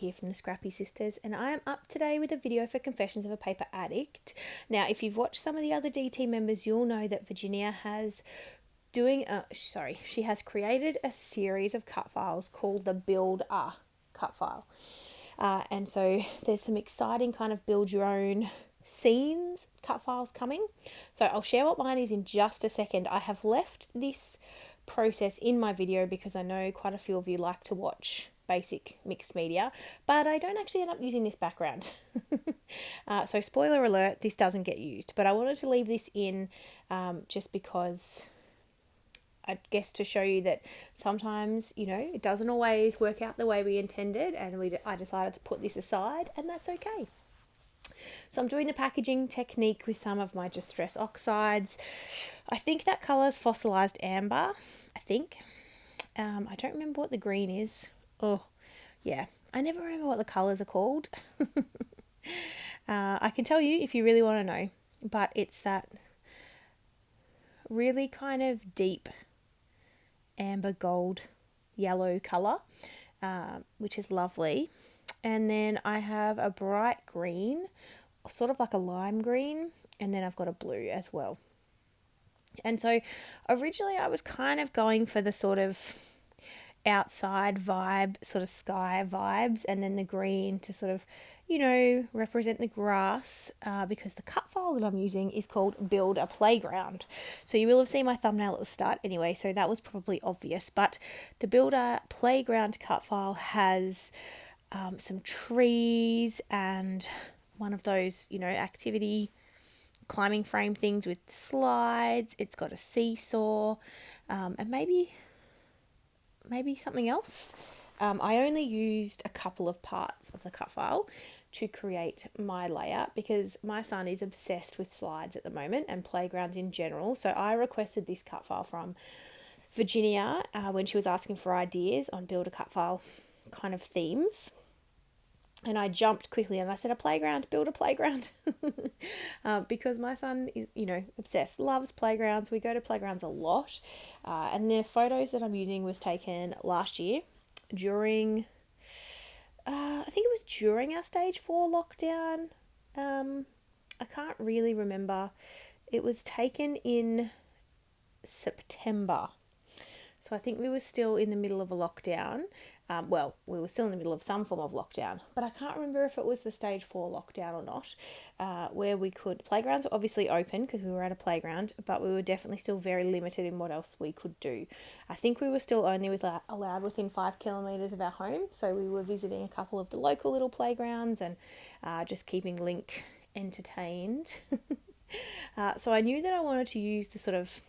here from the Scrappy sisters, and I am up today with a video for Confessions of a Paper Addict. Now, if you've watched some of the other DT members, you'll know that Virginia has she has created a series of cut files called the Build A cut file. And so there's some exciting kind of build your own scenes cut files coming. So I'll share what mine is in just a second. I have left this process in my video because I know quite a few of you like to watch basic mixed media, but I don't actually end up using this background. So spoiler alert, this doesn't get used, but I wanted to leave this in just because I guess to show you that sometimes, it doesn't always work out the way we intended, and I decided to put this aside, and that's okay. So I'm doing the packaging technique with some of my Distress Oxides. I think that colour's fossilized amber, I think. I don't remember what the green is. Oh, yeah. I never remember what the colours are called. I can tell you if you really want to know, but it's that really kind of deep amber gold yellow colour, which is lovely. And then I have a bright green, sort of like a lime green, and then I've got a blue as well. And so originally I was kind of going for the sort of outside vibe, sort of sky vibes, and then the green to sort of, represent the grass, because the cut file that I'm using is called Build APlayground. So you will have seen my thumbnail at the start anyway, so that was probably obvious. But the Build APlayground cut file has some trees and one of those, activity climbing frame things with slides. It's got a seesaw, and maybe something else. I only used a couple of parts of the cut file to create my layout because my son is obsessed with slides at the moment and playgrounds in general. So I requested this cut file from Virginia when she was asking for ideas on build a cut file kind of themes. And I jumped quickly and I said, build a playground. Because my son is, obsessed, loves playgrounds. We go to playgrounds a lot. And the photos that I'm using was taken last year during, I think it was during our stage 4 lockdown. I can't really remember. It was taken in September. So I think we were still in the middle of a lockdown. We were still in the middle of some form of lockdown, but I can't remember if it was the stage 4 lockdown or not, where playgrounds were obviously open because we were at a playground, but we were definitely still very limited in what else we could do. I think we were still only allowed within 5 kilometres of our home, so we were visiting a couple of the local little playgrounds and just keeping Link entertained. So I knew that I wanted to use the sort of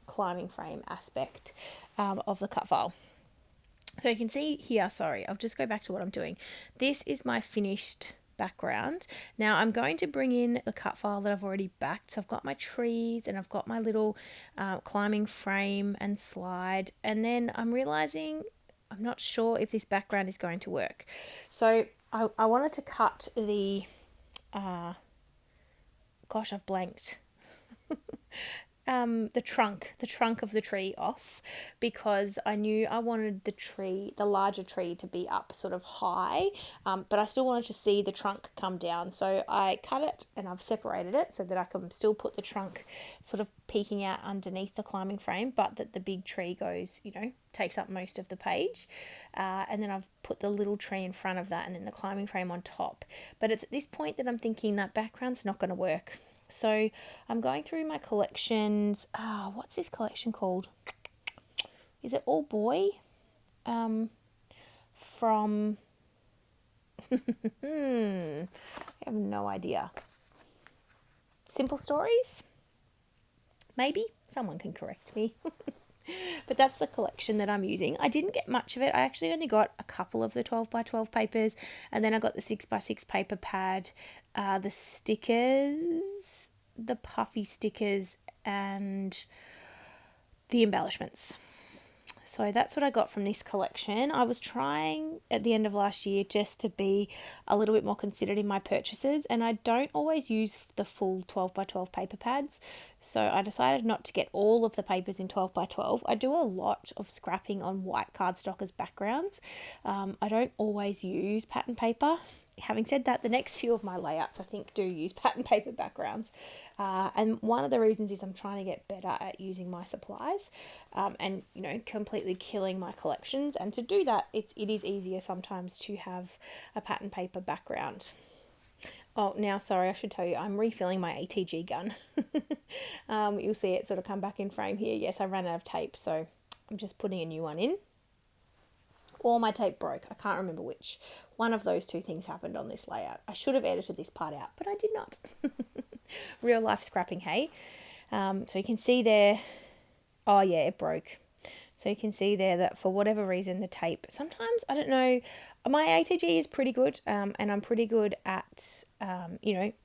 climbing frame aspect of the cut file. So you can see here, I'll just go back to what I'm doing. This is my finished background. Now I'm going to bring in the cut file that I've already backed. So I've got my trees and I've got my little climbing frame and slide. And then I'm realizing I'm not sure if this background is going to work. So I wanted to cut the, I've blanked. The trunk of the tree off because I knew I wanted the larger tree to be up sort of high, but I still wanted to see the trunk come down. So I cut it and I've separated it so that I can still put the trunk sort of peeking out underneath the climbing frame, but that the big tree goes, takes up most of the page. And then I've put the little tree in front of that and then the climbing frame on top. But it's at this point that I'm thinking that background's not going to work. So I'm going through my collections. What's this collection called? Is it All Boy? From I have no idea. Simple Stories? Maybe? Someone can correct me. But that's the collection that I'm using. I didn't get much of it. I actually only got a couple of the 12x12 papers, and then I got the 6x6 paper pad, the stickers, the puffy stickers, and the embellishments. So that's what I got from this collection. I was trying at the end of last year just to be a little bit more considered in my purchases, and I don't always use the full 12 by 12 paper pads. So I decided not to get all of the papers in 12 by 12. I do a lot of scrapping on white cardstock as backgrounds. I don't always use pattern paper. Having said that, the next few of my layouts I think do use pattern paper backgrounds, and one of the reasons is I'm trying to get better at using my supplies, and completely killing my collections. And to do that, it is easier sometimes to have a pattern paper background. Oh, now, sorry, I should tell you, I'm refilling my ATG gun. You'll see it sort of come back in frame here. Yes, I ran out of tape, so I'm just putting a new one in. Or my tape broke. I can't remember which. One of those two things happened on this layout. I should have edited this part out, but I did not. Real life scrapping, hey? So you can see there, oh yeah, it broke. So you can see there that for whatever reason, the tape, sometimes, I don't know, my ATG is pretty good, and I'm pretty good at,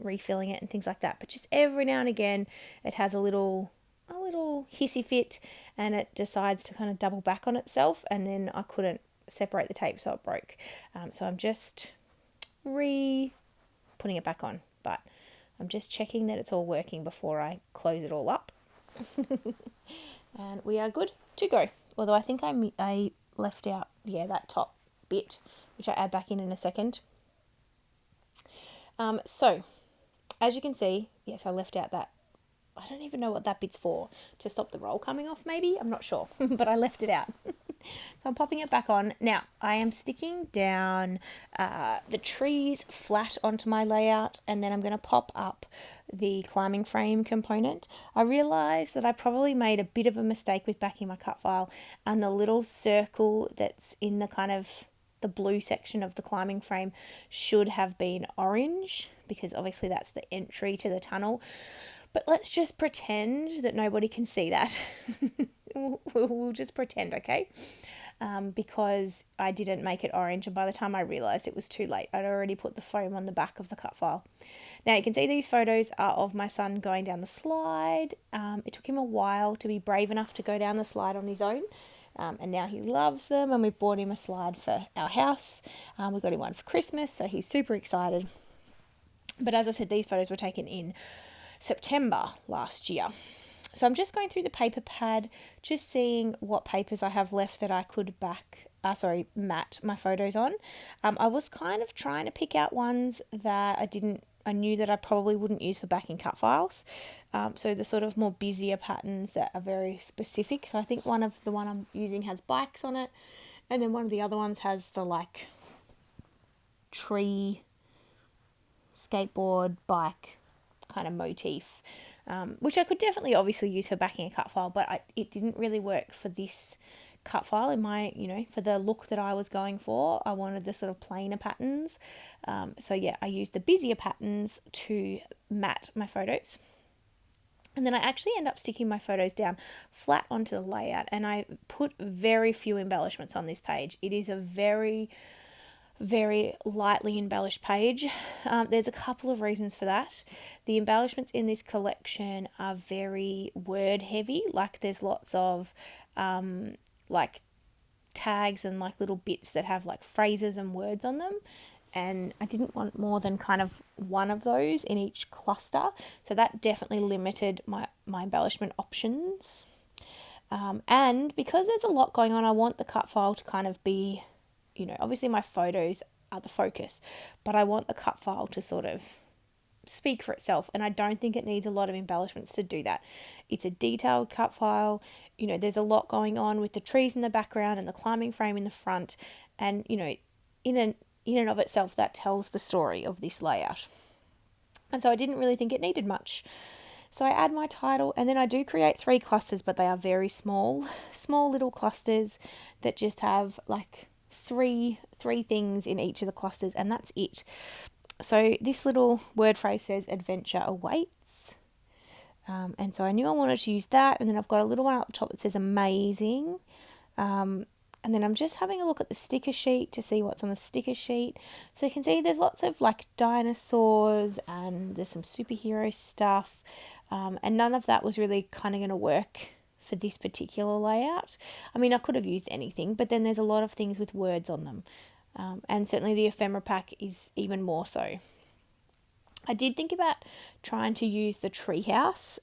refilling it and things like that. But just every now and again, it has a little hissy fit, and it decides to kind of double back on itself, and then I couldn't separate the tape, so it broke. So I'm just putting it back on, but I'm just checking that it's all working before I close it all up. And we are good to go. Although I think I left out, that top bit, which I add back in a second. So as you can see, yes, I left out that. I don't even know what that bit's for. To stop the roll coming off, maybe? I'm not sure, but I left it out. So I'm popping it back on. Now, I am sticking down the trees flat onto my layout, and then I'm going to pop up the climbing frame component. I realised that I probably made a bit of a mistake with backing my cut file, and the little circle that's in the kind of the blue section of the climbing frame should have been orange, because obviously that's the entry to the tunnel. But let's just pretend that nobody can see that. We'll just pretend, okay? Because I didn't make it orange, and by the time I realised it was too late, I'd already put the foam on the back of the cut file. Now you can see these photos are of my son going down the slide. It took him a while to be brave enough to go down the slide on his own. And now he loves them, and we've bought him a slide for our house. We got him one for Christmas, so he's super excited. But as I said, these photos were taken in September last year. So I'm just going through the paper pad, just seeing what papers I have left that I could matte my photos on. I was kind of trying to pick out ones that I knew that I probably wouldn't use for backing cut files. So the sort of more busier patterns that are very specific. So I think the one I'm using has bikes on it, and then one of the other ones has the like tree, skateboard, bike kind of motif, which I could definitely obviously use for backing a cut file, but it didn't really work for this cut file in my, for the look that I was going for. I wanted the sort of plainer patterns. So yeah, I used the busier patterns to matte my photos. And then I actually end up sticking my photos down flat onto the layout, and I put very few embellishments on this page. It is a very lightly embellished page. There's a couple of reasons for that. The embellishments in this collection are very word heavy. Like there's lots of like tags and like little bits that have like phrases and words on them. And I didn't want more than kind of one of those in each cluster. So that definitely limited my embellishment options. And because there's a lot going on, I want the cut file to kind of be, obviously my photos are the focus, but I want the cut file to sort of speak for itself, and I don't think it needs a lot of embellishments to do that. It's a detailed cut file. There's a lot going on with the trees in the background and the climbing frame in the front, and in and of itself that tells the story of this layout. And so I didn't really think it needed much. So I add my title, and then I do create 3 clusters, but they are very small little clusters that just have like three things in each of the clusters, and that's it. So this little word phrase says adventure awaits, and so I knew I wanted to use that. And then I've got a little one up the top that says amazing, and then I'm just having a look at the sticker sheet to see what's on the sticker sheet. So you can see there's lots of like dinosaurs, and there's some superhero stuff, and none of that was really kind of going to work for this particular layout. I mean, I could have used anything, but then there's a lot of things with words on them. And certainly the ephemera pack is even more so. I did think about trying to use the treehouse,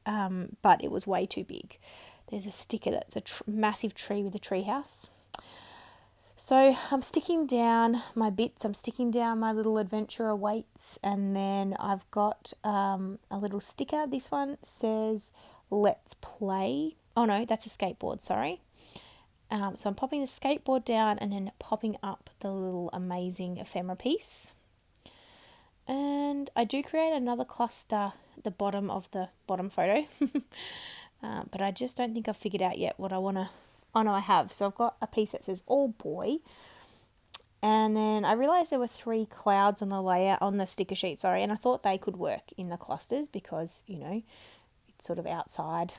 but it was way too big. There's a sticker that's a massive tree with a treehouse. So I'm sticking down my bits. I'm sticking down my little adventurer weights, and then I've got a little sticker. This one says, "Let's play." Oh no, that's a skateboard, sorry. So I'm popping the skateboard down and then popping up the little amazing ephemera piece. And I do create another cluster at the bottom of the bottom photo. But I just don't think I've figured out yet what I want to... Oh no, I have. So I've got a piece that says all boy. And then I realised there were 3 clouds on the layout, on the sticker sheet, sorry. And I thought they could work in the clusters because, you know, it's sort of outside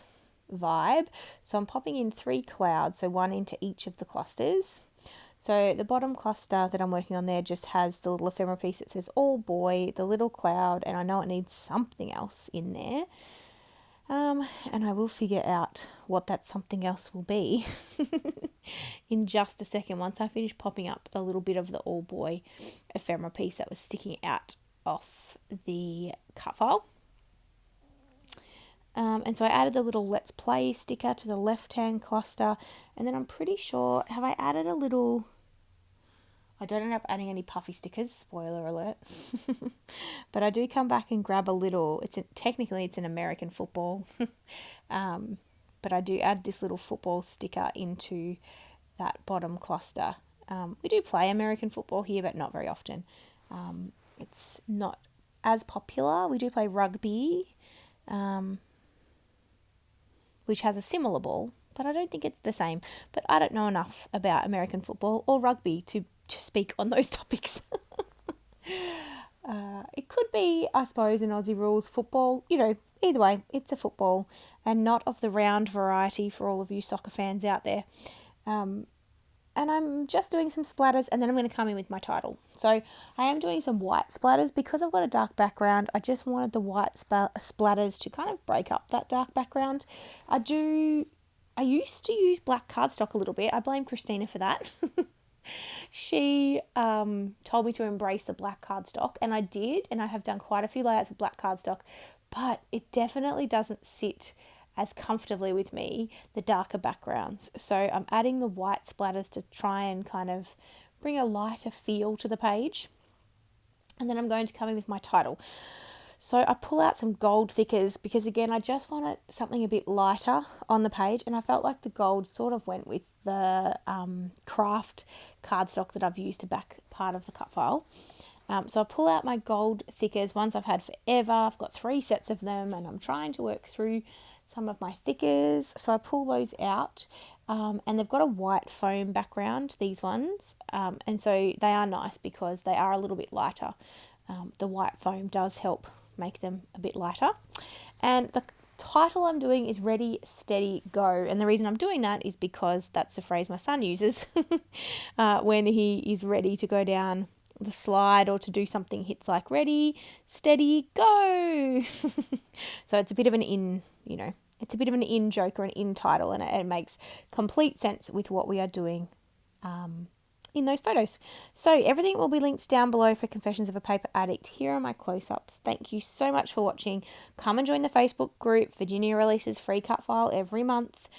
vibe. So I'm popping in 3 clouds, so 1 into each of the clusters. So the bottom cluster that I'm working on there just has the little ephemera piece that says all boy, the little cloud, and I know it needs something else in there. And I will figure out what that something else will be in just a second once I finish popping up the little bit of the all boy ephemera piece that was sticking out off the cut file. And so I added the little let's play sticker to the left hand cluster, and then I'm pretty sure, have I added a little... I don't end up adding any puffy stickers, spoiler alert. But I do come back and grab a little, technically it's an American football. But I do add this little football sticker into that bottom cluster. We do play American football here, but not very often. It's not as popular. We do play rugby, which has a similar ball, but I don't think it's the same. But I don't know enough about American football or rugby to speak on those topics. It could be, I suppose, in Aussie rules football. You know, either way, it's a football and not of the round variety for all of you soccer fans out there. And I'm just doing some splatters, and then I'm going to come in with my title. So I am doing some white splatters because I've got a dark background. I just wanted the white splatters to kind of break up that dark background. I used to use black cardstock a little bit. I blame Christina for that. She told me to embrace the black cardstock, and I did, and I have done quite a few layouts with black cardstock, but it definitely doesn't sit as comfortably with me, the darker backgrounds. So I'm adding the white splatters to try and kind of bring a lighter feel to the page. And then I'm going to come in with my title. So I pull out some gold thickers because, again, I just wanted something a bit lighter on the page, and I felt like the gold sort of went with the craft cardstock that I've used to back part of the cut file. So I pull out my gold thickers, ones I've had forever. I've got 3 sets of them, and I'm trying to work through some of my thickers. So I pull those out, and they've got a white foam background, these ones. And so they are nice because they are a little bit lighter. The white foam does help make them a bit lighter. And the title I'm doing is Ready, Steady, Go. And the reason I'm doing that is because that's the phrase my son uses when he is ready to go down the slide or to do something. Hits like ready, steady, go. So it's a bit of an in joke or an in title, and it makes complete sense with what we are doing in those photos. So everything will be linked down below for Confessions of a Paper Addict. Here are my close-ups. Thank you so much for watching. Come and join the Facebook group. Virginia releases free cut file every month.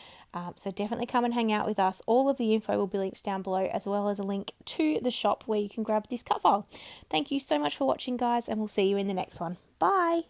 So definitely come and hang out with us. All of the info will be linked down below, as well as a link to the shop where you can grab this cut file. Thank you so much for watching, guys, and we'll see you in the next one. Bye.